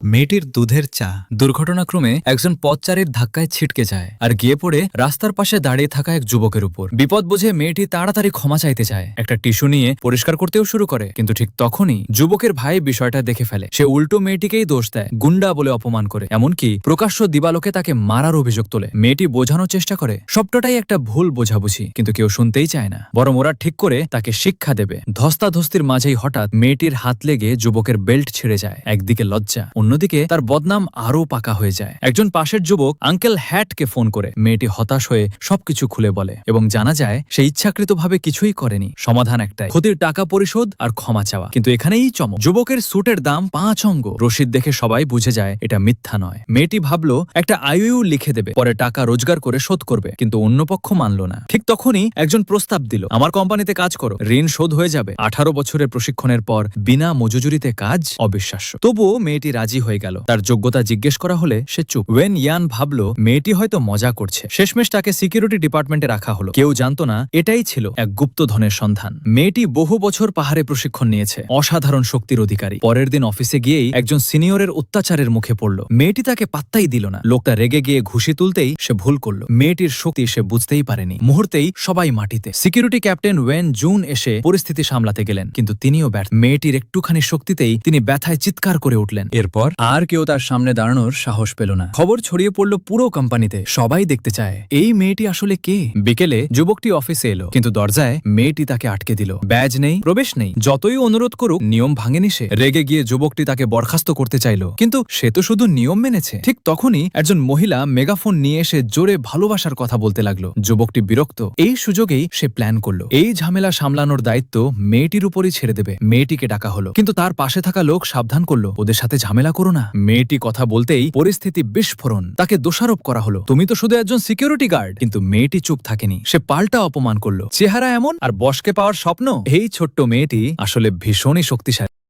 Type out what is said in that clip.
মেয়েটির দুধের চা দুর্ঘটনাক্রমে একজন পথচারীর ধাক্কায় ছিটকে যায় আর গিয়ে পড়ে রাস্তার পাশে দাঁড়িয়ে থাকা এক যুবকের উপর। বিপদ বুঝে মেয়েটি তাড়াতাড়ি ক্ষমা চাইতে চায়, একটা টিস্যু নিয়ে পরিষ্কার করতেও শুরু করে, কিন্তু ঠিক তখনই যুবকের ভাই বিষয়টা দেখে ফেলে। সে উল্টো মেয়েটিকেই দোষ দেয়, গুন্ডা বলে অপমান করে, এমনকি প্রকাশ্য দিবালোকে তাকে মারার অভিযোগ তোলে। মেয়েটি বোঝানোর চেষ্টা করে সবটাই একটা ভুল বোঝাবুঝি, কিন্তু কেউ শুনতেই চায় না, বরং ওরা ঠিক করে তাকে শিক্ষা দেবে। ধস্তাধস্তির মাঝেই হঠাৎ মেয়েটির হাত লেগে যুবকের বেল্ট ছিঁড়ে যায়। একদিকে লজ্জা, অন্যদিকে তার বদনাম আরও পাকা হয়ে যায়। একজন পাশের যুবক আঙ্কেল হ্যাটকে ফোন করে মেয়েটি হতাশ হয়ে সবকিছু খুলে বলে এবং জানা যায় সে ইচ্ছাকৃতভাবে কিছুই করেনি। সমাধান একটাই, ক্ষতির টাকা পরিশোধ আর ক্ষমা চাওয়া। কিন্তু এখানেই চমক, যুবকের স্যুটের দাম 5 অঙ্গ। রসিদ দেখে সবাই বুঝে যায় এটা মিথ্যা নয়। মেয়েটি ভাবলো একটা আইইউ লিখে দেবে, পরে টাকা রোজগার করে শোধ করবে, কিন্তু অন্য পক্ষ মানল না। ঠিক তখনই একজন প্রস্তাব দিল, আমার কোম্পানিতে কাজ করো, ঋণ শোধ হয়ে যাবে। 18 বছরের প্রশিক্ষণের পর বিনা মজুরিতে কাজ, অবিশ্বাস্য। তবুও মেয়েটি রাজি হয়ে গেল। তার যোগ্যতা জিজ্ঞেস করা হলে সে চুপ। ওয়েন ইয়ান ভাবলো মেয়েটি হয়তো মজা করছে। শেষমেশ তাকে সিকিউরিটি ডিপার্টমেন্টে রাখা হলো। কেউ জানতো না এটাই ছিল এক গুপ্তধনের সন্ধান। মেয়েটি বহু বছর পাহাড়ে প্রশিক্ষণ নিয়েছে, অসাধারণ শক্তির অধিকারী। পরের দিন অফিসে গিয়েই একজন সিনিয়রের অত্যাচারের মুখে পড়ল। মেয়েটি তাকে পাত্তাই দিল না। লোকটা রেগে গিয়ে ঘুষি তুলতেই সে ভুল করল। মেয়েটির শক্তি সে বুঝতেই পারেনি। মুহূর্তেই সবাই মাটিতে। সিকিউরিটি ক্যাপ্টেন ওয়েন জুন এসে পরিস্থিতি সামলাতে গেলেন, কিন্তু তিনিও ব্যর্থ। মেয়েটির একটুখানি শক্তিতেই তিনি ব্যথায় চিৎকার করে উঠলেন। এরপর আর কেউ তার সামনে দাঁড়ানোর সাহস পেল না। খবর ছড়িয়ে পড়ল পুরো কোম্পানিতে, সবাই দেখতে চায় এই মেয়েটি আসলে কে। বিকেলে যুবকটি অফিসে এলো, কিন্তু দরজায় মেয়েটি তাকে আটকে দিল। ব্যাজ নেই, প্রবেশ নেই। যতই অনুরোধ করুক নিয়ম ভাঙেনি সে। রেগে গিয়ে যুবকটি তাকে বরখাস্ত করতে চাইল, কিন্তু সে তো শুধু নিয়ম মেনেছে। ঠিক তখনই একজন মহিলা মেগাফোন নিয়ে এসে জোরে ভালোবাসার কথা বলতে লাগলো। যুবকটি বিরক্ত। এই সুযোগেই সে প্ল্যান করলো এই ঝামেলা সামলানোর দায়িত্ব মেয়েটির উপরই ছেড়ে দেবে। মেয়েটিকে ডাকা হলো, কিন্তু তার পাশে থাকা লোক সাবধান করলো, ওদের সাথে ঝামেলা করো না। মেয়েটি কথা বলতেই পরিস্থিতি বিস্ফোরণ। তাকে দোষারোপ করা হলো, তুমি তো শুধু একজন সিকিউরিটি গার্ড। কিন্তু মেয়েটি চুপ থাকেনি, সে পাল্টা অপমান করলো, চেহারা এমন আর বসকে পাওয়ার স্বপ্ন। এই ছোট্ট মেয়েটি আসলে ভীষণই শক্তিশালী।